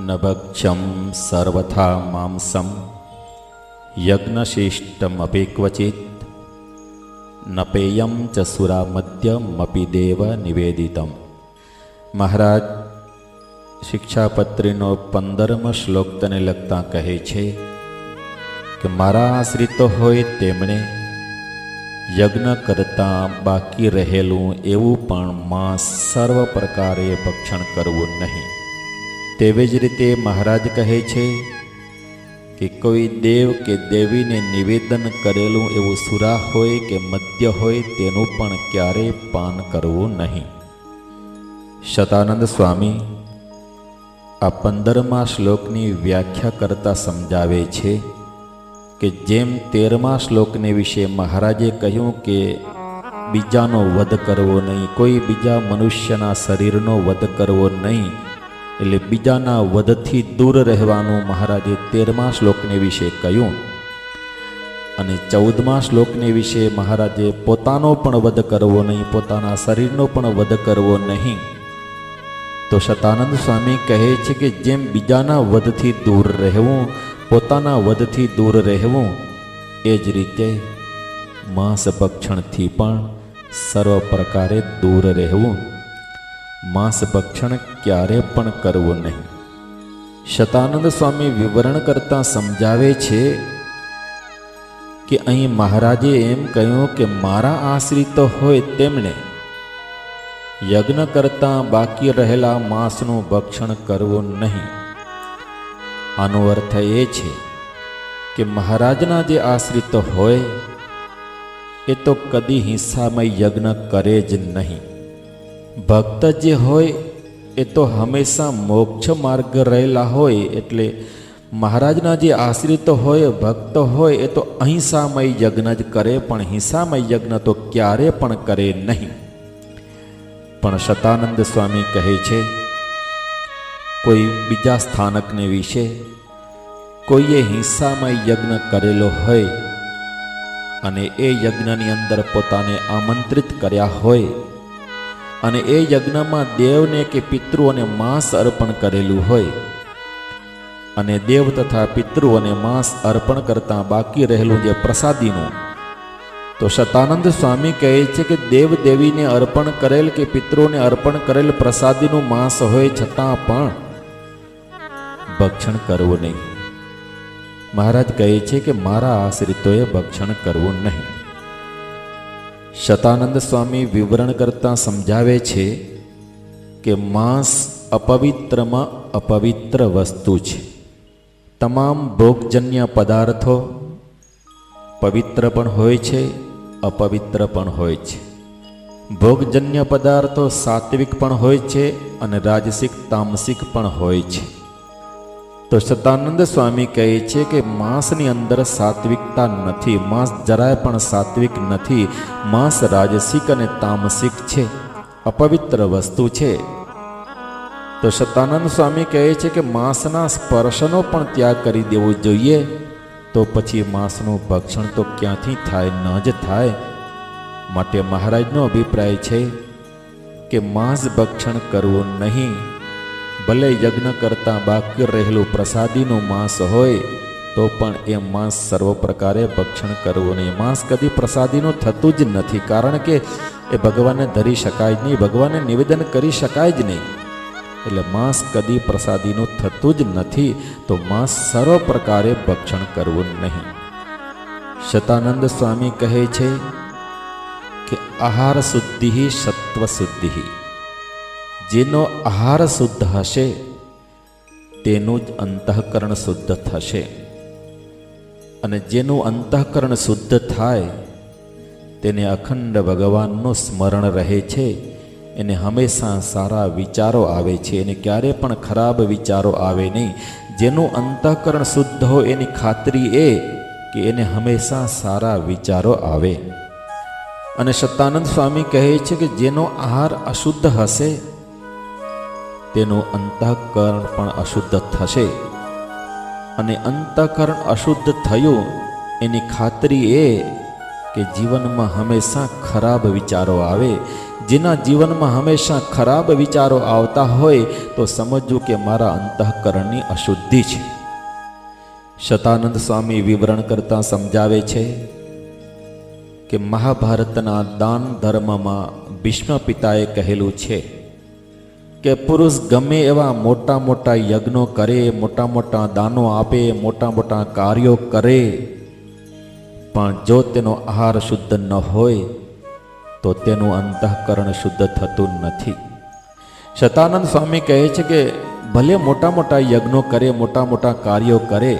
ન ભક્ષ્યં સર્વથા માંસં યજ્ઞશિષ્ટમપી ક્વચિત ન પેયં ચ સુરામદ્યમપી દેવ નિવેદિતમ. મહારાજ શિક્ષાપત્રીનો 15મો શ્લોક તને લગતા કહે છે કે મારા આશ્રિતો હોય તેમણે યજ્ઞ કરતાં બાકી રહેલું એવું પણ માંસ સર્વ પ્રકારે ભક્ષણ કરવું નહીં. તેવી જ રીતે મહારાજ કહે છે કે કોઈ દેવ કે દેવીને નિવેદન કરેલું એવું સુરા હોય કે મદ્ય હોય તેનું પણ ક્યારેય પાન કરવું નહીં. શતાનંદ સ્વામી આ 15મા શ્લોકની વ્યાખ્યા કરતા સમજાવે છે કે જેમ 13મા શ્લોકને વિશે મહારાજે કહ્યું કે બીજાનો વધ કરવો નહીં, કોઈ બીજા મનુષ્યના શરીરનો વધ કરવો નહીં, એટલે બીજાના વધથી દૂર રહેવાનું મહારાજે 13મા શ્લોકને વિશે કહ્યું. અને 14મા શ્લોકને વિશે મહારાજે પોતાનો પણ વધ કરવો નહીં, પોતાના શરીરનો પણ વધ કરવો નહીં. તો શતાનંદ સ્વામી કહે છે કે જેમ બીજાના વધથી દૂર રહેવું, પોતાના વધથી દૂર રહેવું, એ જ રીતે માંસ ભક્ષણથી પણ સર્વ પ્રકારે દૂર રહેવું. માંસ ભક્ષણ ક્યારે પણ કરવું નહીં. શતાનંદ સ્વામી વિવરણ કરતા સમજાવે છે કે અહીં મહારાજે એમ કહ્યું કે મારા આશ્રિતો હોય તેમણે યજ્ઞ કરતાં બાકી રહેલા માંસનું ભક્ષણ કરવું નહીં. આનો અર્થ એ છે કે મહારાજના જે આશ્રિતો હોય એ તો કદી હિંસામય યજ્ઞ કરે જ નહીં. ભક્ત જે હોય એ તો હંમેશા મોક્ષ માર્ગ રહેલા હોય, એટલે મહારાજના જે આશ્રિતો હોય, ભક્ત હોય, એ તો અહિંસામય યજ્ઞ જ કરે, પણ હિંસામય યજ્ઞ તો ક્યારે પણ કરે નહીં. પણ શતાનંદ સ્વામી કહે છે કોઈ બીજા સ્થાનકને વિશે કોઈએ હિંસામય યજ્ઞ કરેલો હોય અને એ યજ્ઞની અંદર પોતાને આમંત્રિત કર્યા હોય અને એ યજ્ઞમાં દેવને કે પિતૃઓને માંસ અર્પણ કરેલું હોય અને દેવ તથા પિતૃઓને માંસ અર્પણ કરતાં બાકી રહેલું જે પ્રસાદીનું, તો શતાનંદ સ્વામી કહે છે કે દેવ દેવીને અર્પણ કરેલ કે પિતૃઓને અર્પણ કરેલ પ્રસાદીનું માંસ હોય છતાં પણ ભક્ષણ કરવું નહીં. મહારાજ કહે છે કે મારા આશ્રિતોએ ભક્ષણ કરવું નહીં. શતાનંદ સ્વામી વિવરણ કરતા સમજાવે છે કે માંસ અપવિત્રમાં અપવિત્ર વસ્તુ છે. તમામ ભોગજન્ય પદાર્થો પવિત્ર પણ હોય છે, અપવિત્ર પણ હોય છે. ભોગજન્ય પદાર્થો સાત્વિક પણ હોય છે અને રાજસિક તામસિક પણ હોય છે. તો શતાનંદ સ્વામી કહે છે કે માંસની અંદર સાત્વિકતા નથી, માંસ જરાય પણ સાત્વિક નથી. માંસ રાજસિક અને તામસિક છે, અપવિત્ર વસ્તુ છે. તો શતાનંદ સ્વામી કહે છે કે માંસના સ્પર્શનો પણ ત્યાગ કરી દેવો જોઈએ. તો પછી માંસનું ભક્ષણ તો ક્યાંથી થાય? ન જ થાય. માટે મહારાજનો અભિપ્રાય છે કે માંસ ભક્ષણ કરવું નહીં. ભલે યજ્ઞ કરતાં બાકી રહેલું પ્રસાદીનું માંસ હોય તો પણ એ માંસ સર્વ પ્રકારે ભક્ષણ કરવું નહીં. માંસ કદી પ્રસાદીનું થતું જ નથી, કારણ કે એ ભગવાનને ધરી શકાય જ નહીં, ભગવાનને નિવેદન કરી શકાય જ નહીં. એટલે માંસ કદી પ્રસાદીનું થતું જ નથી, તો માંસ સર્વ પ્રકારે ભક્ષણ કરવું નહીં. શતાનંદ સ્વામી કહે છે કે આહાર શુદ્ધિ સત્વ શુદ્ધિ. જેનો આહાર શુદ્ધ હશે તેનું જ અંતઃકરણ શુદ્ધ થશે, અને જેનું અંતઃકરણ શુદ્ધ થાય તેને અખંડ ભગવાનનું સ્મરણ રહે છે. એને હંમેશા સારા વિચારો આવે છે, એને ક્યારે પણ ખરાબ વિચારો આવે નહીં. જેનું અંતઃકરણ શુદ્ધ હોય એની ખાતરી એ કે એને હંમેશા સારા વિચારો આવે. અને શતાનંદ સ્વામી કહે છે કે જેનો આહાર અશુદ્ધ હશે તેનું અંતઃકરણ પણ અશુદ્ધ થશે, અને અંતઃકરણ અશુદ્ધ થયું એની ખાતરી એ કે જીવનમાં હંમેશા ખરાબ વિચારો આવે. જેના જીવનમાં હંમેશા ખરાબ વિચારો આવતા હોય તો સમજવું કે મારા અંતઃકરણની અશુદ્ધિ છે. શતાનંદ સ્વામી વિવરણ કરતા સમજાવે છે કે મહાભારતના દાન ધર્મમાં ભીષ્મ પિતાએ કહેલું છે કે પુરુષ ગમે એવા મોટા મોટા યજ્ઞો કરે, મોટા મોટા દાનો આપે, મોટા મોટા કાર્યો કરે, પણ જો તેનો આહાર શુદ્ધ ન હોય તો તેનું અંતઃકરણ શુદ્ધ થતું નથી. શતાનંદ સ્વામી કહે છે કે ભલે મોટા મોટા યજ્ઞો કરે, મોટા મોટા કાર્યો કરે,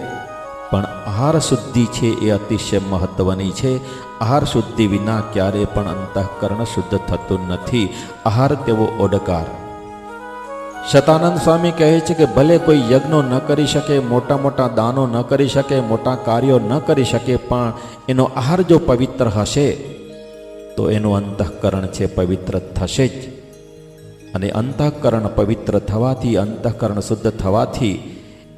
પણ આહાર શુદ્ધિ છે એ અતિશય મહત્વની છે. આહાર શુદ્ધિ વિના ક્યારેય પણ અંતઃકરણ શુદ્ધ થતું નથી. આહાર તેવો ઓડકાર. શતાનંદ સ્વામી કહે છે કે ભલે કોઈ યજ્ઞો ન કરી શકે, મોટા મોટા દાનો ન કરી શકે, મોટા કાર્યો ન કરી શકે, પણ એનો આહાર જો પવિત્ર હશે તો એનું અંતઃકરણ છે પવિત્ર થશે જ. અને અંતઃકરણ પવિત્ર થવાથી, અંતઃકરણ શુદ્ધ થવાથી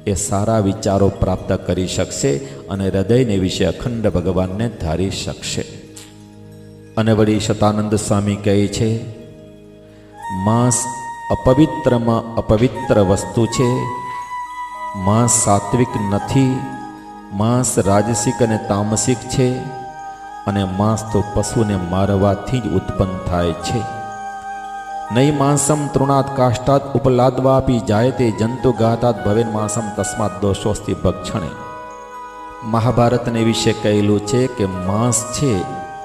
એ સારા વિચારો પ્રાપ્ત કરી શકશે અને હૃદયને વિશે અખંડ ભગવાનને ધારી શકશે. અને વળી શતાનંદ સ્વામી કહે છે માંસ અપવિત્રમાં અપવિત્ર વસ્તુ છે. માંસ સાત્વિક નથી. માંસ રાજસિક અને તામસિક છે. અને માંસ તો પશુને મારવાથી જ ઉત્પન્ન થાય છે. નહીં માંસમ તૃણાત કાષ્ટાત ઉપલાદવાપી જાયતે જંતુ ઘાતાત ભવેન માંસમ તસ્માત દોષોસ્તિ ભક્ષણે. મહાભારતને વિશે કહેલું છે કે માંસ છે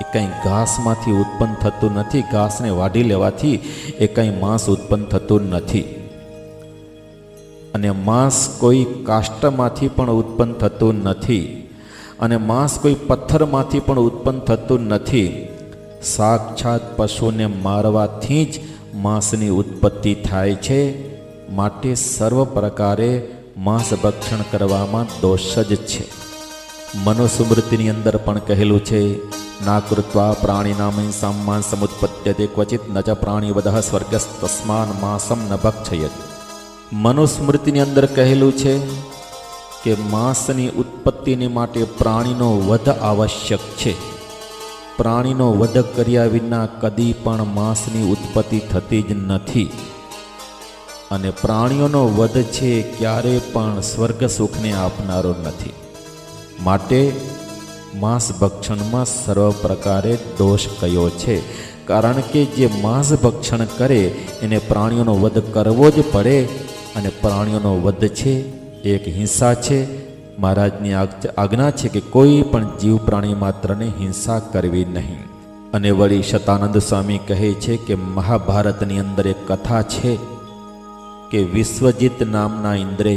એ કંઈ ઘાસમાંથી ઉત્પન્ન થતું નથી. ઘાસને વાઢી લેવાથી એ કંઈ માંસ ઉત્પન્ન થતું નથી. અને માંસ કોઈ કાષ્ટમાંથી પણ ઉત્પન્ન થતું નથી. અને માંસ કોઈ પથ્થરમાંથી પણ ઉત્પન્ન થતું નથી. સાક્ષાત પશુને મારવાથી જ માંસની ઉત્પત્તિ થાય છે. માટે સર્વ પ્રકારે માંસ ભક્ષણ કરવામાં દોષ જ છે. મનુસ્મૃતિની અંદર પણ કહેલું છે ના કૃત્વા પ્રાણીનામ હિંસામ માંસમ ઉત્પત્યતે ક્વચિત ન ચ પ્રાણીવદઃ સ્વર્ગસ્તસ્માન માંસમ ન ભક્ષયત. મનુસ્મૃતિની અંદર કહેલું છે કે માંસની ઉત્પત્તિને માટે પ્રાણીનો વધ આવશ્યક છે. પ્રાણીનો વધ કર્યા વિના કદી પણ માંસની ઉત્પત્તિ થતી જ નથી. અને પ્રાણીઓનો વધ છે ક્યારે પણ સ્વર્ગ સુખને આપનારો નથી. માટે માંસ ભક્ષણમાં સર્વ પ્રકારે દોષ કયો છે. કારણ કે જે માંસ ભક્ષણ કરે એને પ્રાણીઓનો વધ કરવો જ પડે. અને પ્રાણીઓનો વધ છે એક હિંસા છે. મહારાજની આજ્ઞા છે કે કોઈ પણ જીવ પ્રાણી માત્રને હિંસા કરવી નહીં. અને વળી શતાનંદ સ્વામી કહે છે કે મહાભારતની અંદર એક કથા છે કે વિશ્વજીત નામના ઇન્દ્રે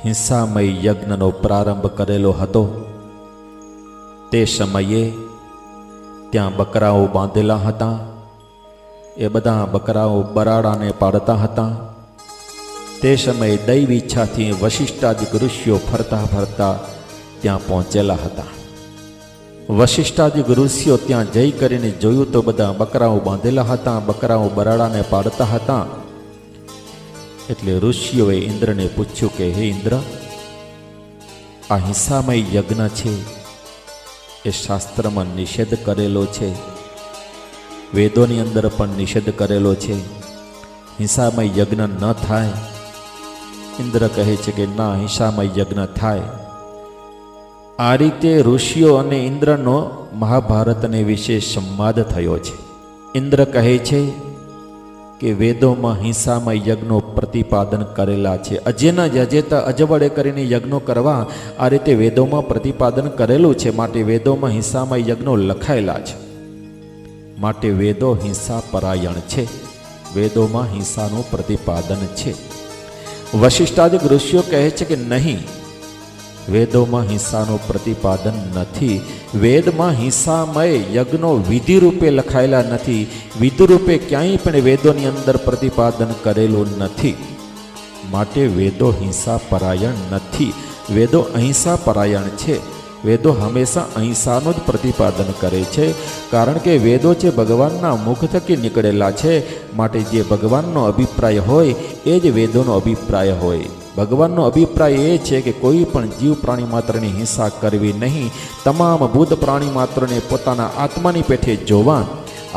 હિંસામય યજ્ઞનો પ્રારંભ કરેલો હતો. તે સમયે ત્યાં બકરાઓ બાંધેલા હતા. એ બધા બકરાઓ બરાડાને પાડતા હતા. તે સમયે દૈવ ઈચ્છાથી વશિષ્ઠાદિક ઋષિઓ ફરતા ફરતા ત્યાં પહોંચેલા હતા. વશિષ્ઠાદિક ઋષિઓ ત્યાં જઈ કરીને જોયું તો બધા બકરાઓ બાંધેલા હતા. બકરાઓ બરાડાને પાડતા હતા. એટલે ઋષિઓએ ઇન્દ્રને પૂછ્યું કે હે ઇન્દ્ર, આ હિંસામય યજ્ઞ છે એ શાસ્ત્રમાં નિષેધ કરેલો છે. વેદોની અંદર પણ નિષેધ કરેલો છે. હિંસામય યજ્ઞ ન થાય. ઇન્દ્ર કહે છે કે ના, હિંસામય યજ્ઞ થાય. આ રીતે ઋષિઓ અને ઇન્દ્રનો મહાભારતને વિશે સંવાદ થયો છે. ઇન્દ્ર કહે છે કે વેદોમાં હિંસામય યજ્ઞો પ્રતિપાદન કરેલા છે. અજેના યજેતા અજવડે કરીને યજ્ઞો કરવા આ રીતે વેદોમાં પ્રતિપાદન કરેલું છે. માટે વેદોમાં હિંસામય યજ્ઞો લખાયેલા છે. માટે વેદો હિંસા પરાયણ છે. વેદોમાં હિંસાનું પ્રતિપાદન છે. વશિષ્ઠાદિક ઋષિઓ કહે છે કે નહીં, વેદોમાં હિંસાનું પ્રતિપાદન નથી. વેદમાં હિંસામય યજ્ઞો વિધિ રૂપે લખાયેલા નથી. વિધિ રૂપે ક્યાંય પણ વેદોની અંદર પ્રતિપાદન કરેલું નથી. માટે વેદો હિંસા પરાયણ નથી. વેદો અહિંસા પરાયણ છે. વેદો હંમેશા અહિંસાનું જ પ્રતિપાદન કરે છે. કારણ કે વેદો છે ભગવાનના મુખ થકી નીકળેલા છે. માટે જે ભગવાનનો અભિપ્રાય હોય એ જ વેદોનો અભિપ્રાય હોય. ભગવાનનો અભિપ્રાય એ છે કે કોઈ પણ જીવ પ્રાણી માત્રની હિંસા કરવી નહીં, તમામ ભૂત પ્રાણી માત્રને પોતાના આત્માની પેઠે જોવા,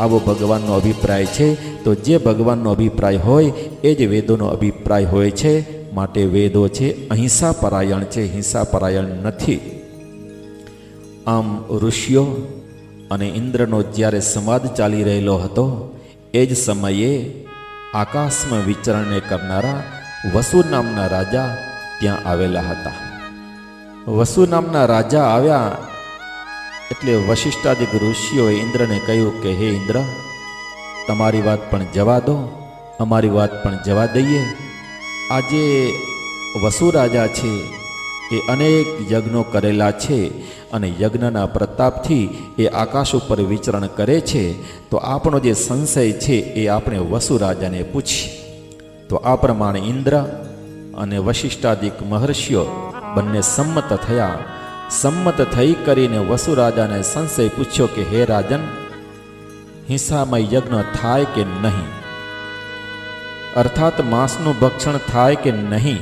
આવો ભગવાનનો અભિપ્રાય છે. તો જે ભગવાનનો અભિપ્રાય હોય એ જ વેદોનો અભિપ્રાય હોય છે. માટે વેદો છે અહિંસા પરાયણ છે, હિંસા પરાયણ નથી. આમ ઋષિઓ અને ઇન્દ્રનો જ્યારે સંવાદ ચાલી રહેલો હતો એ જ સમયે આકાશમાં વિચરણને કરનારા વસુ નામના રાજા ત્યાં આવેલા હતા. વસુ નામના રાજા આવ્યા એટલે વશિષ્ઠાદિક ઋષિઓએ ઇન્દ્રને કહ્યું કે હે ઇન્દ્ર, તમારી વાત પણ જવા દો, અમારી વાત પણ જવા દઈએ. આજે વસુ રાજા છે એ અનેક યજ્ઞો કરેલા છે અને યજ્ઞના પ્રતાપથી એ આકાશ ઉપર વિચરણ કરે છે. તો આપણો જે સંશય છે એ આપણે વસુ રાજાને પૂછીએ. તો આ પ્રમાણે ઇન્દ્ર અને વશિષ્ઠાદિક મહર્ષિઓ બંને સંમત થયા. સંમત થઈ કરીને વસુ રાજાને સંશય પૂછ્યો કે હે રાજન, હિંસામય યજ્ઞ થાય કે નહીં? અર્થાત માંસનું ભક્ષણ થાય કે નહીં?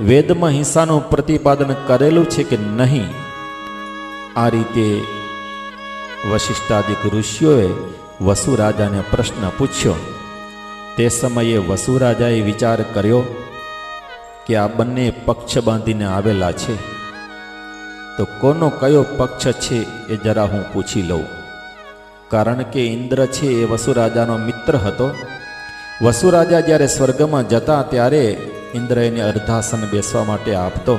વેદમાં હિંસાનું પ્રતિપાદન કરેલું છે કે નહીં? આ રીતે વશિષ્ઠાદિક ઋષિઓએ વસુ રાજાને પ્રશ્ન પૂછ્યો. તે સમયે વસુ રાજાએ વિચાર કર્યો કે આ બંને પક્ષ બાંધીને આવેલા છે, તો કોનો કયો પક્ષ છે એ જરા હું પૂછી લઉં. કારણ કે ઇન્દ્ર છે એ વસુ રાજાનો મિત્ર હતો. વસુ રાજા જ્યારે સ્વર્ગમાં જતા ત્યારે ઇન્દ્ર એને અર્ધાસન બેસવા માટે આપતો.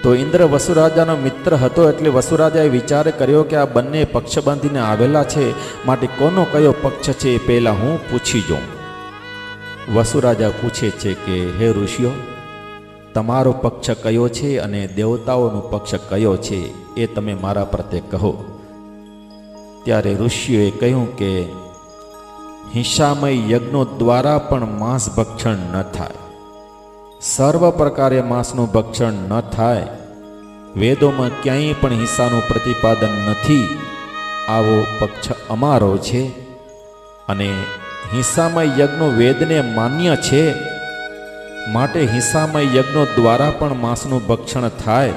તો ઇન્દ્ર વસુ રાજાનો મિત્ર હતો એટલે વસુ રાજાએ વિચાર કર્યો કે આ બંને પક્ષ બાંધીને આવેલા છે, માટે કોનો કયો પક્ષ છે એ પહેલાં હું પૂછી જાઉં. વસુ રાજા પૂછે છે કે હે ઋષિઓ, તમારો પક્ષ કયો છે અને દેવતાઓનો પક્ષ કયો છે એ તમે મારા પ્રત્યે કહો. ત્યારે ઋષિઓએ કહ્યું કે હિંસામય યજ્ઞો દ્વારા પણ માંસ ભક્ષણ ન થાય, સર્વ પ્રકારે માંસનું ભક્ષણ ન થાય. વેદોમાં ક્યાંય પણ હિંસાનું પ્રતિપાદન નથી, આવો પક્ષ અમારો છે. અને હિંસામય યજ્ઞો વેદને માન્ય છે, માટે હિંસામય યજ્ઞો દ્વારા પણ માંસનું ભક્ષણ થાય.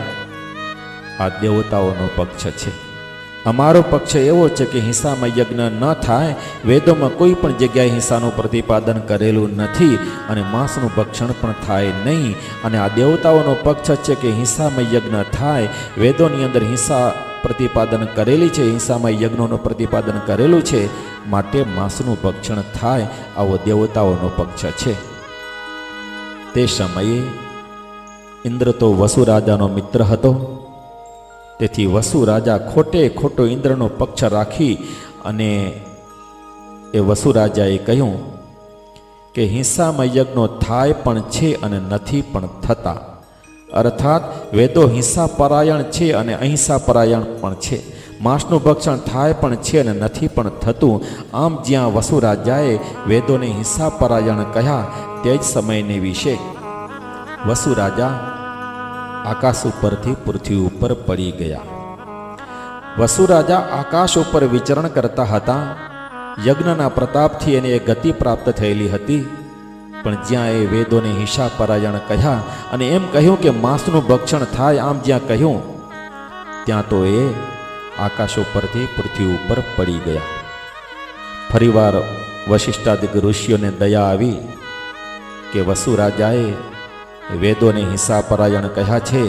આ દેવતાઓનો પક્ષ છે. અમારો પક્ષ એવો છે કે હિંસામય યજ્ઞ ન થાય. વેદોમાં કોઈ પણ જગ્યાએ હિંસાનું પ્રતિપાદન કરેલું નથી અને માંસનું ભક્ષણ પણ થાય નહીં. અને આ દેવતાઓનો પક્ષ છે કે હિંસામય યજ્ઞ થાય. વેદોની અંદર હિંસા પ્રતિપાદન કરેલી છે, હિંસામય યજ્ઞોનું પ્રતિપાદન કરેલું છે, માટે માંસનું ભક્ષણ થાય. આવો દેવતાઓનો પક્ષ છે. તે સમયે ઇન્દ્ર તો વસુ રાજાનો મિત્ર હતો. તેથી વસુ રાજા ખોટે ખોટો ઇન્દ્રનો પક્ષ રાખી અને એ વસુ રાજાએ કહ્યું કે હિંસામય યજ્ઞો થાય પણ છે અને નથી પણ થતા. અર્થાત વેદો હિંસા પરાયણ છે અને અહિંસા પરાયણ પણ છે. માંસનું ભક્ષણ થાય પણ છે અને નથી પણ થતું. આમ જ્યાં વસુ રાજાએ વેદોને હિંસા પરાયણ કહ્યા તે જ સમયને વિશે વસુ રાજા આકાશ ઉપરથી પૃથ્વી ઉપર પડી ગયા. વસુ રાજા આકાશ ઉપર વિચરણ કરતા હતા. યજ્ઞના પ્રતાપથી એને ગતિ પ્રાપ્ત થયેલી હતી. પણ જ્યાં એ વેદોને હિંસા પરાયણ કહ્યા અને એમ કહ્યું કે માંસનું ભક્ષણ થાય, આમ જ્યાં કહ્યું ત્યાં તો એ આકાશ ઉપરથી પૃથ્વી ઉપર પડી ગયા. ફરીવાર વશિષ્ઠાદિક ઋષિઓને દયા આવી કે વસુ રાજાએ વેદોને હિંસા પરાયણ કહ્યા છે,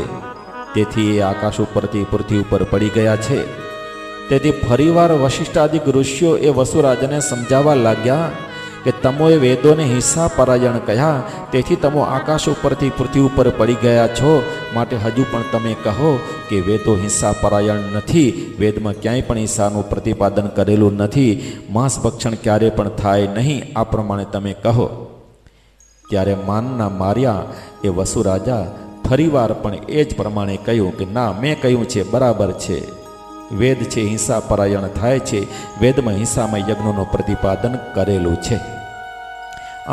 તેથી એ આકાશ ઉપરથી પૃથ્વી ઉપર પડી ગયા છે. તેથી ફરીવાર વશિષ્ઠાદિક ઋષિઓ એ વસુ રાજાને સમજાવવા લાગ્યા કે તમોએ વેદોને હિંસા પરાયણ કહ્યા, તેથી તમો આકાશ ઉપરથી પૃથ્વી ઉપર પડી ગયા છો. માટે હજુ પણ તમે કહો કે વેદો હિંસા પરાયણ નથી, વેદમાં ક્યાંય પણ હિંસાનું પ્રતિપાદન કરેલું નથી, માંસ ભક્ષણ ક્યારે પણ થાય નહીં, આ પ્રમાણે તમે કહો. ત્યારે માનના માર્યા એ વસુ રાજા ફરીવાર પણ એ જ પ્રમાણે કહ્યું કે ના, મેં કહ્યું છે બરાબર છે, વેદ છે હિંસા પરાયણ થાય છે, વેદમાં હિંસામય યજ્ઞોનું પ્રતિપાદન કરેલું છે.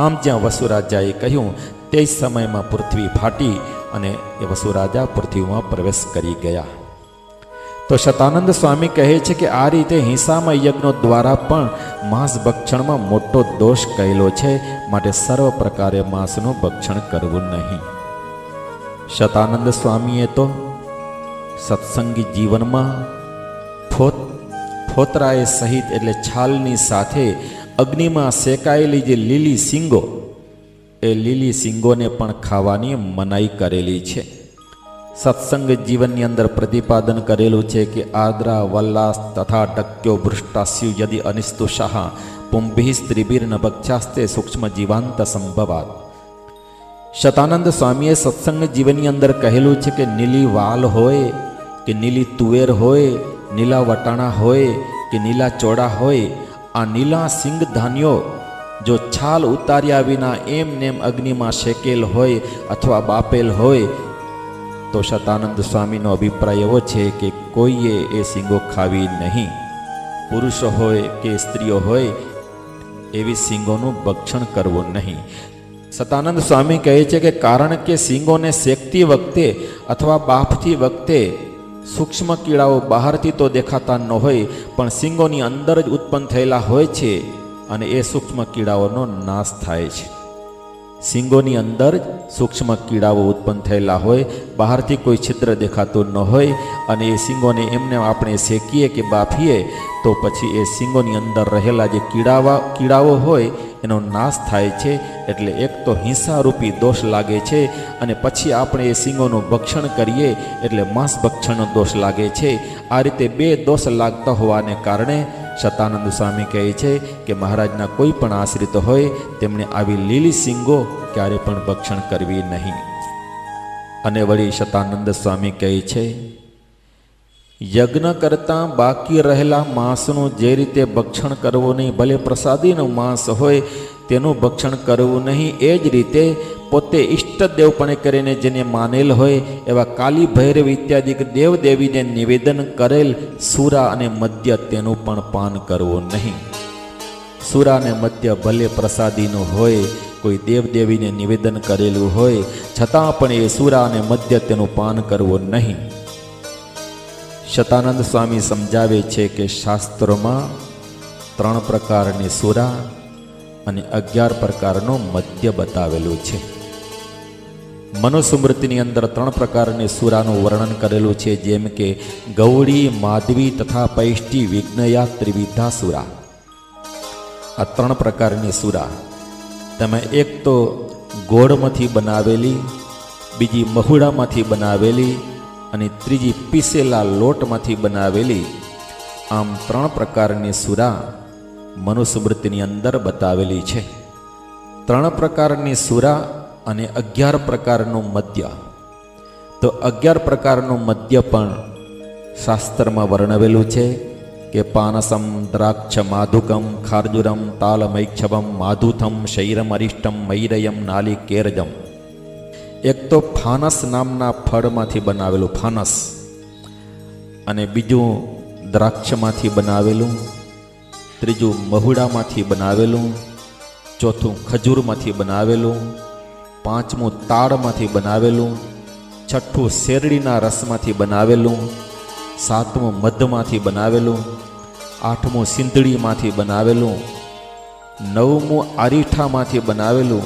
આમ જ્યાં વસુ રાજાએ કહ્યું તે જ સમયમાં પૃથ્વી ફાટી અને એ વસુ રાજા પૃથ્વીમાં પ્રવેશ કરી ગયા. તો શતાનંદ સ્વામી કહે છે કે આ રીતે હિંસામય યજ્ઞો દ્વારા પણ માંસ ભક્ષણમાં મોટો દોષ કહેલો છે, માટે સર્વ પ્રકારે માંસનું ભક્ષણ કરવું નહીં. શતાનંદ સ્વામીએ તો સત્સંગી જીવનમાં ફોતરાએ સહિત એટલે છાલની સાથે અગ્નિમાં શેકાયેલી જે લીલી શીંગો, એ લીલી શીંગોને પણ ખાવાની મનાઈ કરેલી છે. સત્સંગ જીવનની અંદર પ્રતિપાદન કરેલું છે કે આદ્રા વલ્લાસ તથા ટક્યો ભૃષ્ટાસ્યુ યદિ અનિસ્તુષાહ પુંભિ સ્ત્રીભીર્ન ભક્ષાસ્તે સૂક્ષ્મ જીવાંત સંભવાત. શતાનંદ સ્વામીએ સત્સંગ જીવનની અંદર કહેલું છે કે નીલી વાલ હોય કે નીલી તુવેર હોય, નીલા વટાણા હોય કે નીલા ચોળા હોય, આ નીલા સિંગ ધાન્યો જો છાલ ઉતાર્યા વિના એમ નેમ અગ્નિમાં શેકેલ હોય અથવા બાપેલ હોય તો શતાનંદ સ્વામીનો અભિપ્રાય એવો છે કે કોઈએ એ સિંગો ખાવી નહીં. પુરુષો હોય કે સ્ત્રીઓ હોય એવી સિંગોનું ભક્ષણ કરવું નહીં. શતાનંદ સ્વામી કહે છે કે કારણ કે સિંગોને શેકતી વખતે અથવા બાફતી વખતે સૂક્ષ્મ કીડાઓ બહારથી તો દેખાતા ન હોય, પણ સિંગોની અંદર જ ઉત્પન્ન થયેલા હોય છે અને એ સૂક્ષ્મ કીડાઓનો નાશ થાય છે. સિંગોની અંદર જ સૂક્ષ્મ કીડાઓ ઉત્પન્ન થયેલા હોય, બહારથી કોઈ છિદ્ર દેખાતું ન હોય, અને એ સિંગોને એમને આપણે શેકીએ કે બાફીએ તો પછી એ સિંગોની અંદર રહેલા જે કીડાઓ હોય એનો નાશ થાય છે. એટલે એક તો હિંસારૂપી દોષ લાગે છે, અને પછી આપણે એ સિંગોનું ભક્ષણ કરીએ એટલે માંસ ભક્ષણનો દોષ લાગે છે. આ રીતે બે દોષ લાગતા હોવાને કારણે શતાનંદ સ્વામી કહે છે કે મહારાજના કોઈ પણ આશ્રિત હોય તેમણે આવી લીલી સિંગો ક્યારે પણ ભક્ષણ કરવી નહીં. અને વળી શતાનંદ સ્વામી કહે છે યજ્ઞ કરતાં બાકી રહેલા માંસનું જે રીતે ભક્ષણ કરવું નહીં, ભલે પ્રસાદીનું માંસ હોય તેનું ભક્ષણ કરવું નહીં, એ જ રીતે પોતે ઈષ્ટદેવપણે કરીને જેને માનેલ હોય એવા કાલી ભૈરવ ઇત્યાદિ દેવદેવીને નિવેદન કરેલ સુરા અને મદ્ય તેનું પણ પાન કરવું નહીં. સુરા અને મદ્ય ભલે પ્રસાદીનું હોય, કોઈ દેવદેવીને નિવેદન કરેલું હોય, છતાં પણ એ સુરા અને મદ્ય તેનું પાન કરવું નહીં. શતાનંદ સ્વામી સમજાવે છે કે શાસ્ત્રોમાં 3 પ્રકારની સુરા અને 11 પ્રકારનો મદ્ય બતાવેલું છે. મનુસ્મૃતિની અંદર 3 પ્રકારની સુરાનું વર્ણન કરેલું છે, જેમ કે ગૌડી, માધવી તથા પૈષ્ટી વિજ્ઞયા ત્રિવિધા સુરા. આ 3 પ્રકારની સુરા તમે એક તો ગોળમાંથી બનાવેલી, બીજી મહુડામાંથી બનાવેલી અને ત્રીજી પીસેલા લોટમાંથી બનાવેલી, આમ 3 પ્રકારની સુરા મનુસ્મૃતિની અંદર બતાવેલી છે. 3 પ્રકારની સુરા અને 11 પ્રકારનું મદ્ય. તો 11 પ્રકારનું મદ્ય પણ શાસ્ત્રમાં વર્ણવેલું છે કે પાનસમ દ્રાક્ષ માધુકમ ખાર્જુરમ તાલમૈક્ષવમ માધુથમ શૈરમ અરિષ્ટમ મૈરયમ નાલિકેરજમ. એક તો ફાનસ નામના ફળમાંથી બનાવેલું ફાનસ, અને બીજું દ્રાક્ષમાંથી બનાવેલું, ત્રીજું મહુડામાંથી બનાવેલું, ચોથું ખજૂરમાંથી બનાવેલું, પાંચમું તાડમાંથી બનાવેલું, છઠ્ઠું શેરડીના રસમાંથી બનાવેલું, સાતમું મધમાંથી બનાવેલું, આઠમું સિંધડીમાંથી બનાવેલું, નવમું આરીઠામાંથી બનાવેલું,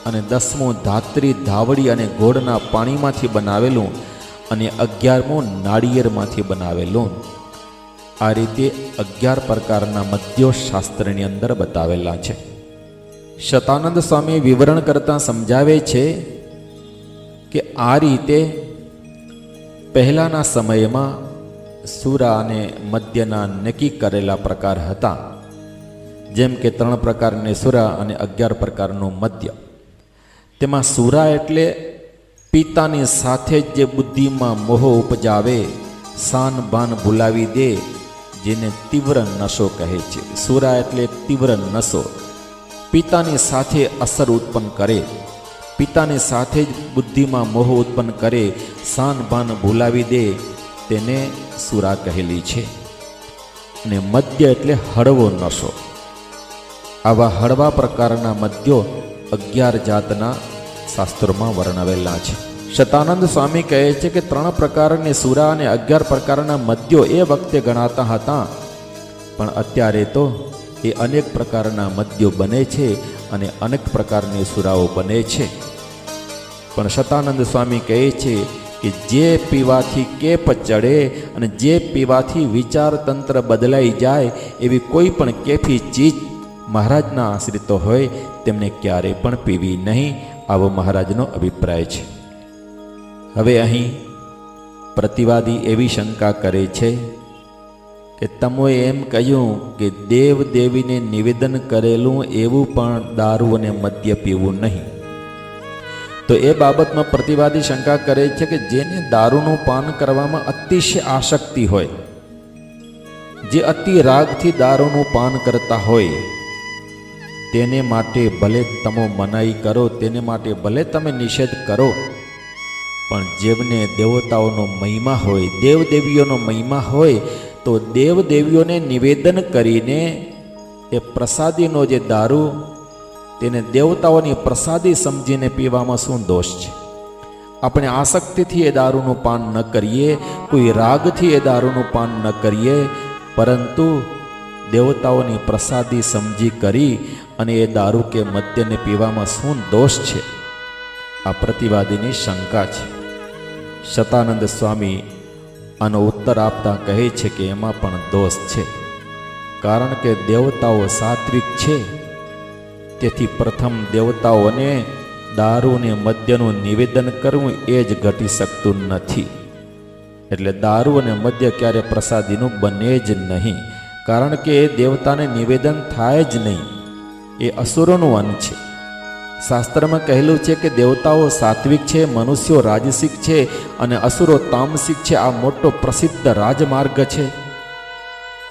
અને 10મું ધાત્રી, ધાવડી અને ગોળના પાણીમાંથી બનાવેલું, અને 11મું નાળિયેરમાંથી બનાવેલું. આ રીતે 11 પ્રકારના મદ્યો શાસ્ત્રની અંદર બતાવેલા છે. શતાનંદ સ્વામી વિવરણ કરતાં સમજાવે છે કે આ રીતે પહેલાંના સમયમાં સુરા અને મદ્યના નક્કી કરેલા પ્રકાર હતા, જેમ કે 3 પ્રકારની સુરા અને 11 પ્રકારનું મદ્ય. તેમાં સુરા એટલે પિતાની સાથે જ જે બુદ્ધિમાં મોહ ઉપજાવે, શાન બાન ભૂલાવી દે, જેને તીવ્ર નશો કહે છે. સુરા એટલે તીવ્ર નશો, પિતાની સાથે અસર ઉત્પન્ન કરે, પિતાની સાથે જ બુદ્ધિમાં મોહ ઉત્પન્ન કરે, શાન બાન ભૂલાવી દે, તેને સુરા કહેલી છે. અને મદ્ય એટલે હળવો નશો. આવા હળવા પ્રકારના મદ્યો 11 જાતના શાસ્ત્રોમાં વર્ણવેલા છે. શતાનંદ સ્વામી કહે છે કે 3 પ્રકારની સુરા અને 11 પ્રકારના મદ્યો એ વખતે ગણાતા હતા, પણ અત્યારે તો એ અનેક પ્રકારના મદ્યો બને છે અને અનેક પ્રકારની સુરાઓ બને છે. પણ શતાનંદ સ્વામી કહે છે કે જે પીવાથી કેપ ચડે અને જે પીવાથી વિચાર તંત્ર બદલાઈ જાય એવી કોઈ પણ કેફી ચીજ મહારાજના આશ્રિતો હોય તેમને ક્યારેય પણ પીવી નહીં, આવો મહારાજનો અભિપ્રાય છે. હવે અહીં પ્રતિવાદી એવી શંકા કરે છે કે તમોએ એમ કહ્યું કે દેવ દેવીને નિવેદન કરેલું એવું પણ દારૂ અને મદ્ય પીવું નહીં. તો એ બાબતમાં પ્રતિવાદી શંકા કરે છે કે જેને દારૂનું પાન કરવામાં અતિશય આસક્તિ હોય, જે અતિ રાગથી દારૂનું પાન કરતા હોય, તેને માટે ભલે તમે મનાઈ કરો, તેને માટે ભલે તમે નિષેધ કરો, પણ જેમને દેવતાઓનો મહિમા હોય, દેવદેવીઓનો મહિમા હોય, તો દેવદેવીઓને નિવેદન કરીને એ પ્રસાદીનો જે દારૂ તેને દેવતાઓની પ્રસાદી સમજીને પીવામાં શું દોષ છે? આપણે આસક્તિથી એ દારૂનું પાન ન કરીએ, કોઈ રાગથી એ દારૂનું પાન ન કરીએ, પરંતુ દેવતાઓની પ્રસાદી સમજી કરી અને એ દારૂ કે મદ્યને પીવામાં શું દોષ છે? આ પ્રતિવાદીની શંકા છે. શતાનંદ સ્વામી આનો ઉત્તર આપતા કહે છે કે એમાં પણ દોષ છે, કારણ કે દેવતાઓ સાત્વિક છે, તેથી પ્રથમ દેવતાઓને દારૂ અને મદ્યનું નિવેદન કરવું એ જ ઘટી શકતું નથી. એટલે દારૂ અને મદ્ય ક્યારે પ્રસાદીનું બને જ નહીં, કારણ કે એ દેવતાને નિવેદન થાય જ નહીં, એ અસુરોનું અન્ન છે. શાસ્ત્રમાં કહેલું છે કે દેવતાઓ સાત્વિક છે, મનુષ્યો રાજસિક છે અને અસુરો તામસિક છે. આ મોટો પ્રસિદ્ધ રાજમાર્ગ છે.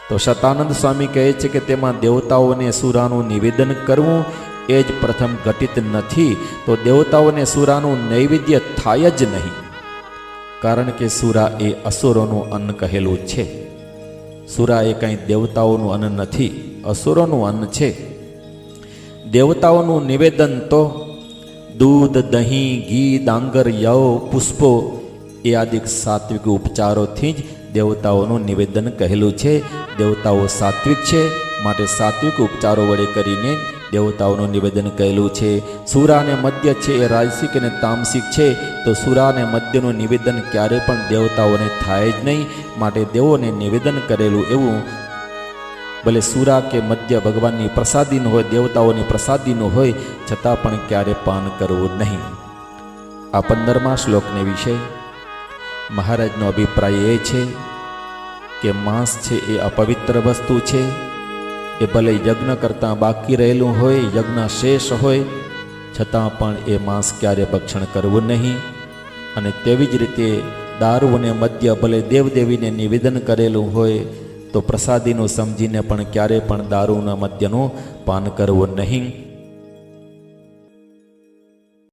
તો શતાનંદ સ્વામી કહે છે કે તેમાં દેવતાઓને સુરાનું નિવેદન કરવું એ જ પ્રથમ ઘટિત નથી, તો દેવતાઓને સુરાનું નૈવેદ્ય થાય જ નહીં, કારણ કે સુરા એ અસુરોનું અન્ન કહેલું છે. સુરા એ કંઈ દેવતાઓનું અન્ન નથી, અસુરોનું અન્ન છે. દેવતાઓનું નિવેદન તો દૂધ, દહીં, ઘી, ડાંગર, યવ, પુષ્પો એ આદિક સાત્વિક ઉપચારોથી જ દેવતાઓનું નિવેદન કહેલું છે. દેવતાઓ સાત્વિક છે, માટે સાત્વિક ઉપચારો વડે કરીને દેવતાઓનું નિવેદન કહેલું છે. સુરા અને મદ્ય છે એ રાજસિક અને તામસિક છે, તો સુરા અને મદ્યનું નિવેદન ક્યારે પણ દેવતાઓને થાય જ નહીં, માટે દેવોને નિવેદન કરેલું એવું ભલે સુરા કે મદ્ય ભગવાનની પ્રસાદીનું હોય, દેવતાઓની પ્રસાદીનું હોય, છતાં પણ ક્યારે પાન કરવું નહીં. આ 15મા શ્લોકને વિશે મહારાજનો અભિપ્રાય એ છે કે માંસ છે એ અપવિત્ર વસ્તુ છે. એ ભલે યજ્ઞ કરતાં બાકી રહેલું હોય, યજ્ઞ શેષ હોય, છતાં પણ એ માંસ ક્યારે ભક્ષણ કરવું નહીં. અને તેવી જ રીતે દારૂ અને મદ્ય ભલે દેવદેવીને નિવેદન કરેલું હોય, તો પ્રસાદીનું સમજીને પણ ક્યારે પણ દારૂના મદ્યનું પાન કરવું નહીં.